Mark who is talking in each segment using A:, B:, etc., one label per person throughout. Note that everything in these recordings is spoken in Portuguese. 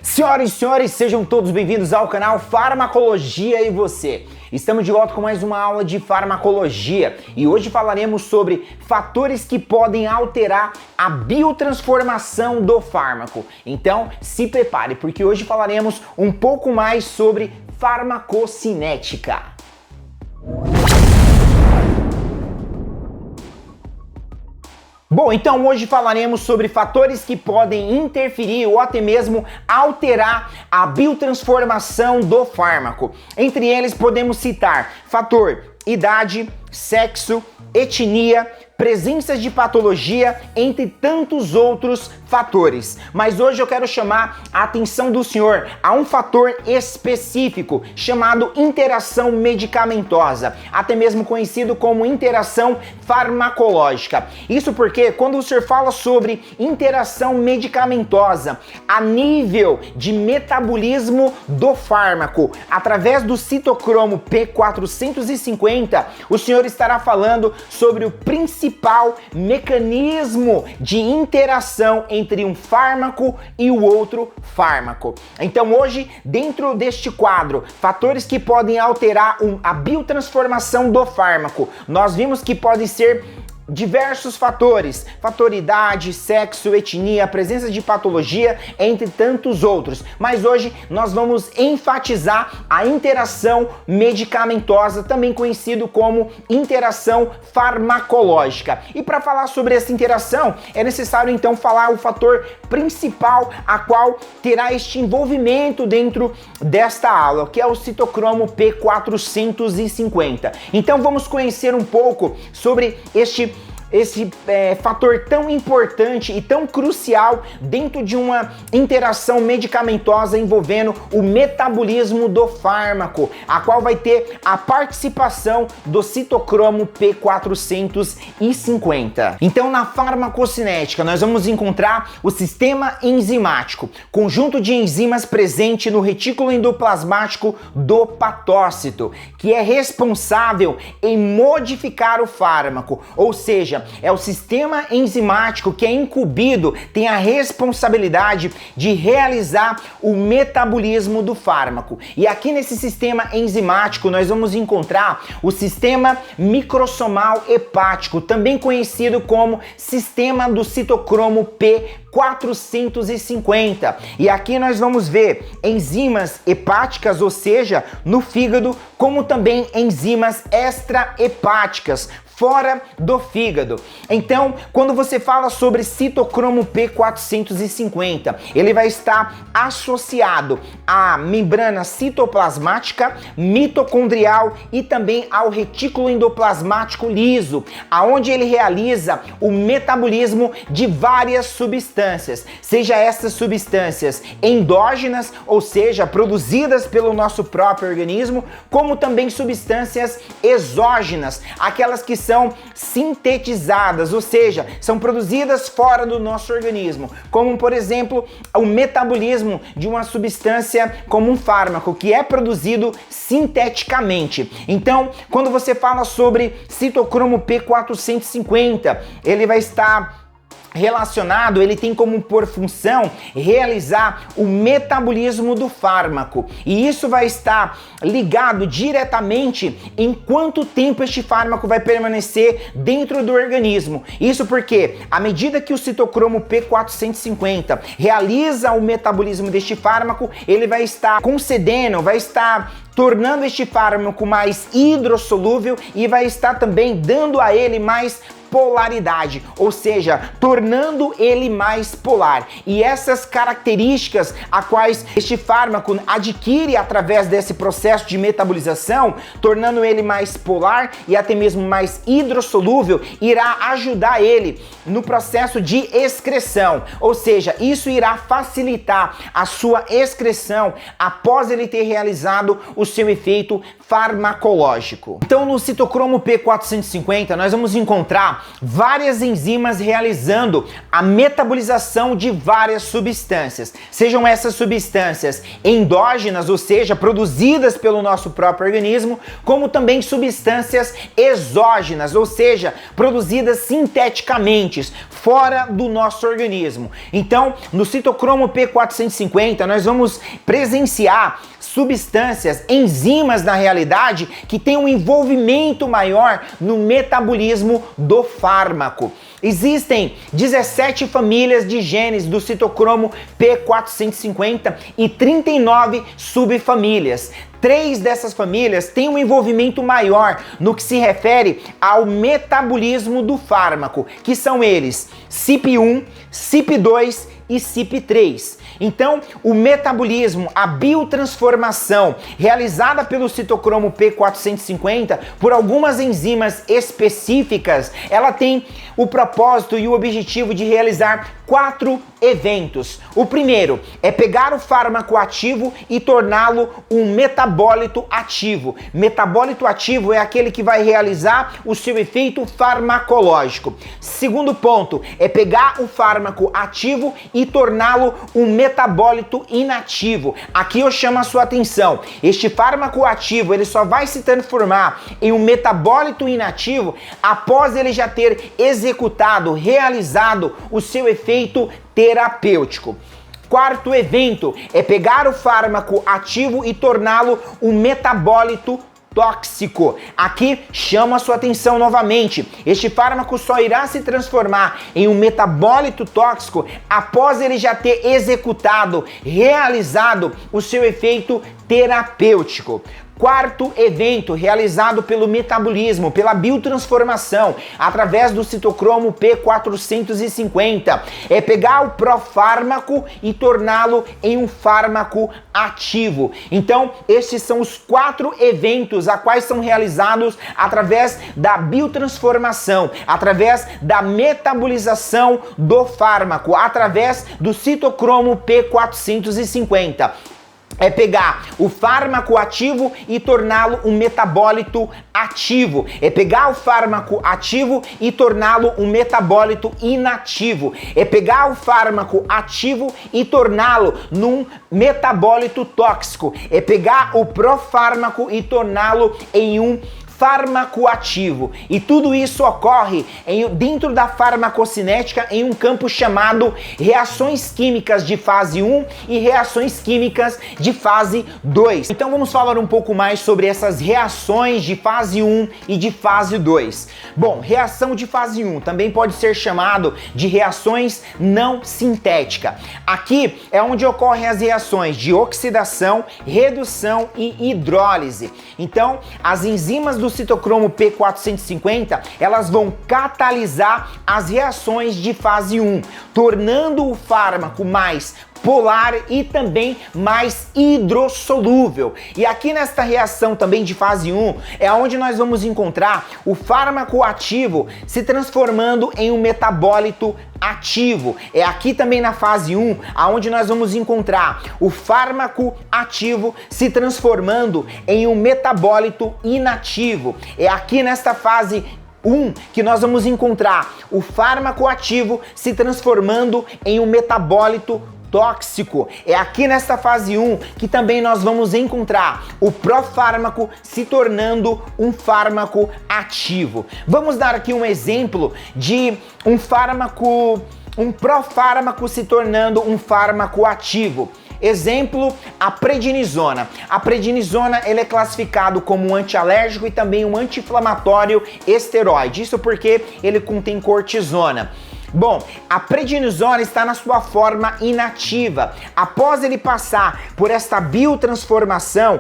A: Senhoras e senhores, sejam todos bem-vindos ao canal Farmacologia e Você. Estamos de volta com mais uma aula de farmacologia e hoje falaremos sobre fatores que podem alterar a biotransformação do fármaco. Então, se prepare, porque hoje falaremos um pouco mais sobre farmacocinética. Bom, então hoje falaremos sobre fatores que podem interferir ou até mesmo alterar a biotransformação do fármaco. Entre eles podemos citar fator idade, sexo, etnia, presença de patologia, entre tantos outros fatores. Mas hoje eu quero chamar a atenção do senhor a um fator específico chamado interação medicamentosa, até mesmo conhecido como interação farmacológica. Isso porque quando o senhor fala sobre interação medicamentosa a nível de metabolismo do fármaco, através do citocromo P450, o senhor estará falando sobre o principal mecanismo de interação entre um fármaco e o outro fármaco. Então hoje, dentro deste quadro, fatores que podem alterar a biotransformação do fármaco, nós vimos que podem ser diversos fatores, fator idade, sexo, etnia, presença de patologia, entre tantos outros. Mas hoje nós vamos enfatizar a interação medicamentosa, também conhecido como interação farmacológica. E para falar sobre essa interação, é necessário então falar o fator principal a qual terá este envolvimento dentro desta aula, que é o citocromo P450. Então vamos conhecer um pouco sobre esse fator tão importante e tão crucial dentro de uma interação medicamentosa envolvendo o metabolismo do fármaco, a qual vai ter a participação do citocromo P450. Então, na farmacocinética, nós vamos encontrar o sistema enzimático, conjunto de enzimas presente no retículo endoplasmático do patócito, que é responsável em modificar o fármaco, ou seja, é o sistema enzimático que é incumbido, tem a responsabilidade de realizar o metabolismo do fármaco. E aqui nesse sistema enzimático nós vamos encontrar o sistema microsomal hepático, também conhecido como sistema do citocromo P450. E aqui nós vamos ver enzimas hepáticas, ou seja, no fígado, como também enzimas extrahepáticas, fora do fígado. Então, quando você fala sobre citocromo P450, ele vai estar associado à membrana citoplasmática, mitocondrial e também ao retículo endoplasmático liso, aonde ele realiza o metabolismo de várias substâncias, seja essas substâncias endógenas, ou seja, produzidas pelo nosso próprio organismo, como também substâncias exógenas, aquelas que são sintetizadas, ou seja, são produzidas fora do nosso organismo, como por exemplo o metabolismo de uma substância como um fármaco, que é produzido sinteticamente. Então, quando você fala sobre citocromo P450, ele vai estar relacionado, ele tem como por função realizar o metabolismo do fármaco, e isso vai estar ligado diretamente em quanto tempo este fármaco vai permanecer dentro do organismo. Isso porque à medida que o citocromo P450 realiza o metabolismo deste fármaco, ele vai estar concedendo, vai estar tornando este fármaco mais hidrossolúvel e vai estar também dando a ele mais polaridade, ou seja, tornando ele mais polar. E essas características a quais este fármaco adquire através desse processo de metabolização, tornando ele mais polar e até mesmo mais hidrossolúvel, irá ajudar ele no processo de excreção, ou seja, isso irá facilitar a sua excreção após ele ter realizado o seu efeito farmacológico. Então, no citocromo P450, nós vamos encontrar encontrar várias enzimas realizando a metabolização de várias substâncias. Sejam essas substâncias endógenas, ou seja, produzidas pelo nosso próprio organismo, como também substâncias exógenas, ou seja, produzidas sinteticamente, fora do nosso organismo. Então, no citocromo P450, nós vamos presenciar substâncias, enzimas na realidade, que têm um envolvimento maior no metabolismo do fármaco. Existem 17 famílias de genes do citocromo P450 e 39 subfamílias. 3 dessas famílias têm um envolvimento maior no que se refere ao metabolismo do fármaco, que são eles CYP1, CYP2 e CYP3. Então, o metabolismo, a biotransformação realizada pelo citocromo P450 por algumas enzimas específicas, ela tem o propósito e o objetivo de realizar 4 eventos. O primeiro é pegar o fármaco ativo e torná-lo um metabólito ativo. Metabólito ativo é aquele que vai realizar o seu efeito farmacológico. Segundo ponto é pegar o fármaco ativo e torná-lo um metabólito inativo. Aqui eu chamo a sua atenção. Este fármaco ativo, ele só vai se transformar em um metabólito inativo após ele já ter executado, realizado o seu efeito terapêutico. Quarto evento é pegar o fármaco ativo e torná-lo um metabólito tóxico. Aqui chamo a sua atenção novamente. Este fármaco só irá se transformar em um metabólito tóxico após ele já ter executado, realizado o seu efeito terapêutico. Quarto evento realizado pelo metabolismo, pela biotransformação, através do citocromo P450, é pegar o profármaco e torná-lo em um fármaco ativo. Então, estes são os 4 eventos a quais são realizados através da biotransformação, através da metabolização do fármaco, através do citocromo P450. É pegar o fármaco ativo e torná-lo um metabólito ativo. É pegar o fármaco ativo e torná-lo um metabólito inativo. É pegar o fármaco ativo e torná-lo num metabólito tóxico. É pegar o profármaco e torná-lo em um fármaco ativo. E tudo isso ocorre dentro da farmacocinética em um campo chamado reações químicas de fase 1 e reações químicas de fase 2. Então vamos falar um pouco mais sobre essas reações de fase 1 e de fase 2. Bom, reação de fase 1 também pode ser chamado de reações não sintéticas. Aqui é onde ocorrem as reações de oxidação, redução e hidrólise. Então, as enzimas do citocromo P450, elas vão catalisar as reações de fase 1, tornando o fármaco mais polar e também mais hidrossolúvel. E aqui nesta reação também de fase 1 é onde nós vamos encontrar o fármaco ativo se transformando em um metabólito ativo. É aqui também na fase 1 aonde nós vamos encontrar o fármaco ativo se transformando em um metabólito inativo. É aqui nesta fase 1 que nós vamos encontrar o fármaco ativo se transformando em um metabólito tóxico. É aqui nesta fase 1 que também nós vamos encontrar o profármaco se tornando um fármaco ativo. Vamos dar aqui um exemplo de um profármaco se tornando um fármaco ativo. Exemplo, a prednisona. A prednisona ele é classificado como um antialérgico e também um anti-inflamatório esteroide. Isso porque ele contém cortisona. Bom, a prednisona está na sua forma inativa. Após ele passar por esta biotransformação,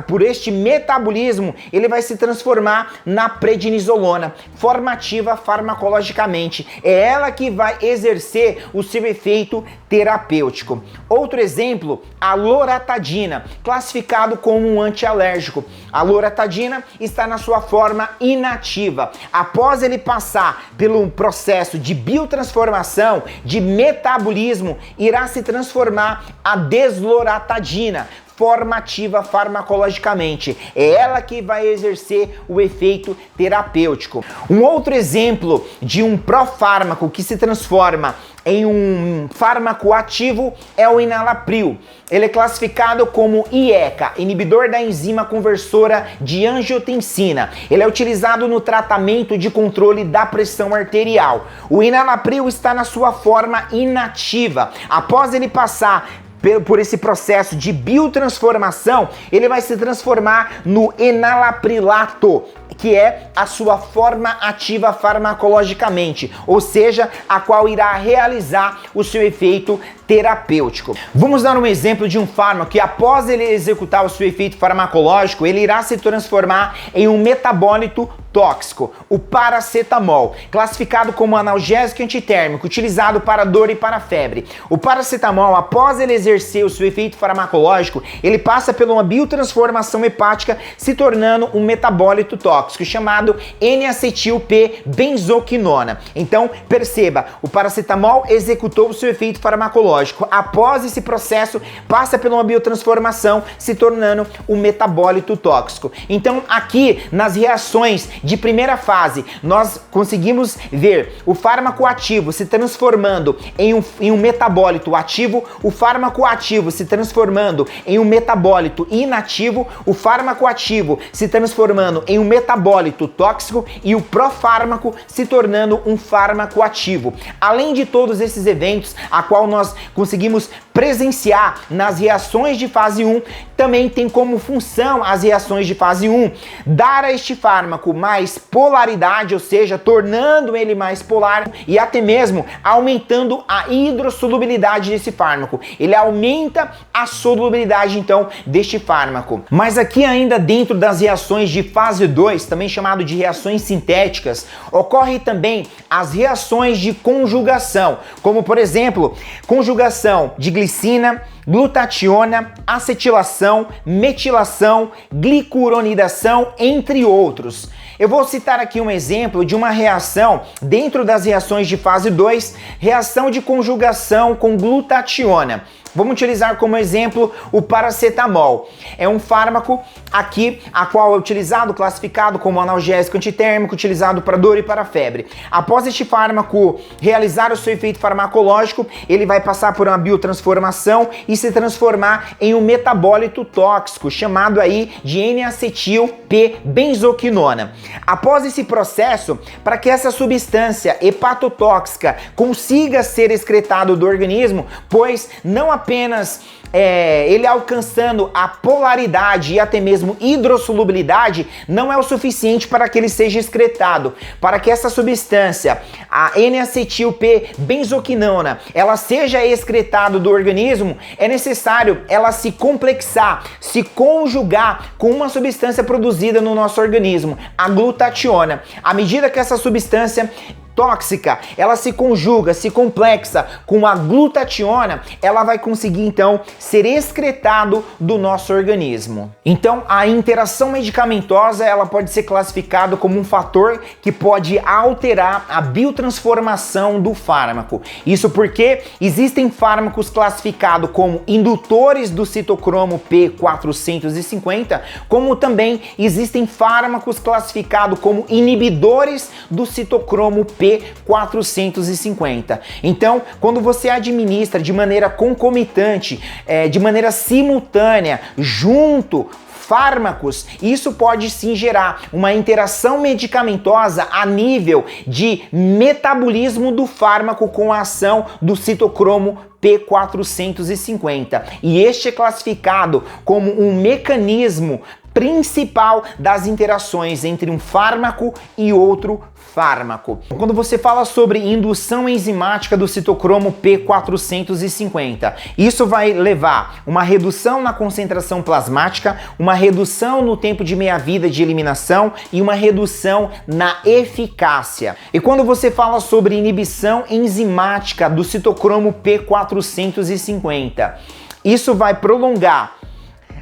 A: por este metabolismo, ele vai se transformar na prednisolona, forma ativa farmacologicamente. É ela que vai exercer o seu efeito terapêutico. Outro exemplo, a loratadina, classificado como um antialérgico. A loratadina está na sua forma inativa. Após ele passar pelo processo de biotransformação, de metabolismo, irá se transformar a desloratadina, forma ativa farmacologicamente. É ela que vai exercer o efeito terapêutico. Um outro exemplo de um profármaco que se transforma em um fármaco ativo é o enalapril. Ele é classificado como IECA, inibidor da enzima conversora de angiotensina. Ele é utilizado no tratamento de controle da pressão arterial. O enalapril está na sua forma inativa. Após ele passar por esse processo de biotransformação, ele vai se transformar no enalaprilato, que é a sua forma ativa farmacologicamente, ou seja, a qual irá realizar o seu efeito terapêutico. Vamos dar um exemplo de um fármaco que, após ele executar o seu efeito farmacológico, ele irá se transformar em um metabólito tóxico, o paracetamol, classificado como analgésico antitérmico, utilizado para dor e para febre. O paracetamol, após ele exercer o seu efeito farmacológico, ele passa por uma biotransformação hepática, se tornando um metabólito tóxico, chamado N-acetil-P-benzoquinona. Então, perceba, o paracetamol executou o seu efeito farmacológico. Após esse processo, passa por uma biotransformação, se tornando um metabólito tóxico. Então, aqui, nas reações de primeira fase, nós conseguimos ver o fármaco ativo se transformando em um metabólito ativo, o fármaco ativo se transformando em um metabólito inativo, o fármaco ativo se transformando em um metabólito tóxico e o profármaco se tornando um fármaco ativo. Além de todos esses eventos, a qual nós conseguimos presenciar nas reações de fase 1, também tem como função as reações de fase 1 dar a este fármaco mais polaridade, ou seja, tornando ele mais polar e até mesmo aumentando a hidrossolubilidade desse fármaco. Ele aumenta a solubilidade então deste fármaco. Mas aqui ainda dentro das reações de fase 2, também chamado de reações sintéticas, ocorre também as reações de conjugação, como por exemplo, conjugação de glicina, glutationa, acetilação, metilação, glicuronidação, entre outros. Eu vou citar aqui um exemplo de uma reação dentro das reações de fase 2, reação de conjugação com glutationa. Vamos utilizar como exemplo o paracetamol. É um fármaco aqui, a qual é utilizado, classificado como analgésico antitérmico, utilizado para dor e para febre. Após este fármaco realizar o seu efeito farmacológico, ele vai passar por uma biotransformação e se transformar em um metabólito tóxico, chamado aí de N-acetil-P-benzoquinona. Após esse processo, para que essa substância hepatotóxica consiga ser excretado do organismo, pois não apenas ele alcançando a polaridade e até mesmo hidrossolubilidade, não é o suficiente para que ele seja excretado. Para que essa substância, a N-acetil-P-benzoquinona, ela seja excretada do organismo, é necessário ela se complexar, se conjugar com uma substância produzida no nosso organismo, a glutationa. À medida que essa substância tóxica, ela se conjuga, se complexa com a glutationa, ela vai conseguir então ser excretado do nosso organismo. Então, a interação medicamentosa, ela pode ser classificada como um fator que pode alterar a biotransformação do fármaco. Isso porque existem fármacos classificados como indutores do citocromo P450, como também existem fármacos classificados como inibidores do citocromo P450. Então, quando você administra de maneira concomitante, de maneira simultânea, junto fármacos, isso pode sim gerar uma interação medicamentosa a nível de metabolismo do fármaco com a ação do citocromo P450. E este é classificado como um mecanismo principal das interações entre um fármaco e outro fármaco. Quando você fala sobre indução enzimática do citocromo P450, isso vai levar uma redução na concentração plasmática, uma redução no tempo de meia-vida de eliminação e uma redução na eficácia. E quando você fala sobre inibição enzimática do citocromo P450, isso vai prolongar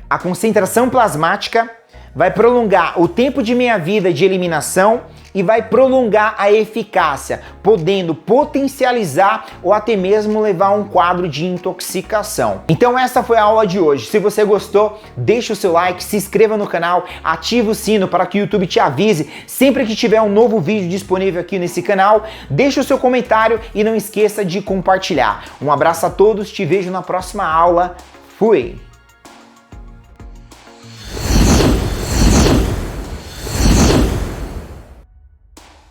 A: a concentração plasmática, vai prolongar o tempo de meia-vida de eliminação e vai prolongar a eficácia, podendo potencializar ou até mesmo levar a um quadro de intoxicação. Então essa foi a aula de hoje. Se você gostou, deixa o seu like, se inscreva no canal, ative o sino para que o YouTube te avise sempre que tiver um novo vídeo disponível aqui nesse canal. Deixa o seu comentário e não esqueça de compartilhar. Um abraço a todos, te vejo na próxima aula. Fui!